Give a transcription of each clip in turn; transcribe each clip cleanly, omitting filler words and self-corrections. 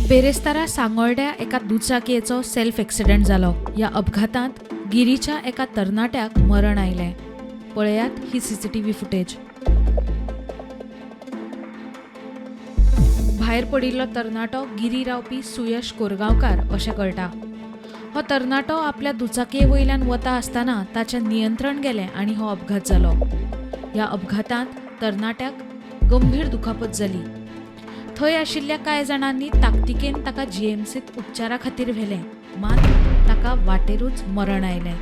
बेरेस्तारा सांगोळड्या एका दुचाकयेचो self accident जालो. ह्या अपघातांत गिरीच्या एका तरणाट्याक मरण आयलें. पळयात ही सीसीटीव्ही फुटेज. भायर पडिल्लो तरणाटो गिरी रावपी सुयश कोरगांवकार अशें कळटा. हो तरणाटो आपल्या दुचाकये वयल्यान वता आसतना ताचें नियंत्रण गेलें आनी हो अपघात जालो. ह्या अपघातांत तरणाट्याक गंभीर दुखापत जाली. थंय आशिल्ल्या कांय जाणांनी ताकतिकेन ताका जीएमसीत उपचारा खातीर व्हेलें, मात ताका वाटेरूच मरण आयलें.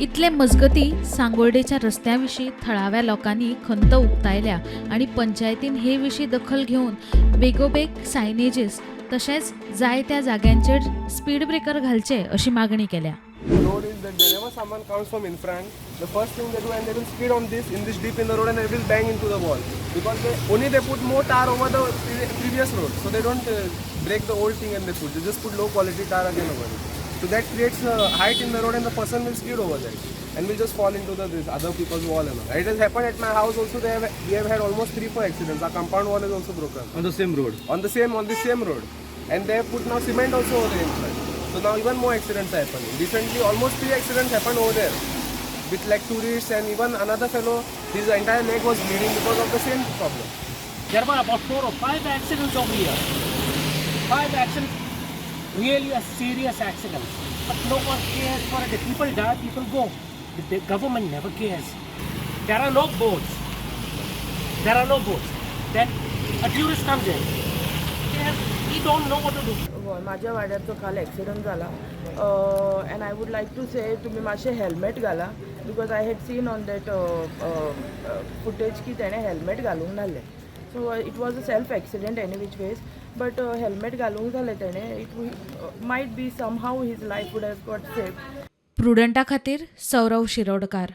इतले मजगतीं सांगोळडेच्या रस्त्यां विशीं थळाव्या लोकांनी खंत उक्तायल्या आनी पंचायतीन हे विशीं दखल घेवन बेगोबेग सायनेजीस तशेंच जाय त्या जाग्यांचेर स्पीड ब्रेकर घालचे अशी मागणी केल्या. Road is that whenever someone comes from in front, the first thing they do and they will speed on this deep in the road and they will bang into the wall because they put more tar over the previous road, so they don't break the old thing and they just put low quality tar again over it. So that creates height in the road and the person will skid over there and will just fall into this other people's wall and all. It has happened at my house also. We have had almost 3-4 accidents. Our compound wall is also broken on the same road. On the same road, and they have put now cement also over there in front. So now even more accidents are happening. Recently almost 3 accidents happened over there with like tourists, and even another fellow, his entire leg was bleeding because of the same problem. There were about 4 or 5 accidents over here. 5 accidents, really a serious accident. But no one cares for it. If people die, people go. The government never cares. There are no boats. Then a tourist comes in. We don't know what to do. माझ्या वाड्याचो काल accident जाला and I would like to say तुमी मातशें helmet घाला because I had seen on that footage की तेणें helmet घालूंक नासलें. So it was a self accident any which ways, but helmet घालूंक जालें तेणें. It might be somehow his life would have got saved. प्रुडंटा खातीर सौरव शिरोडकार.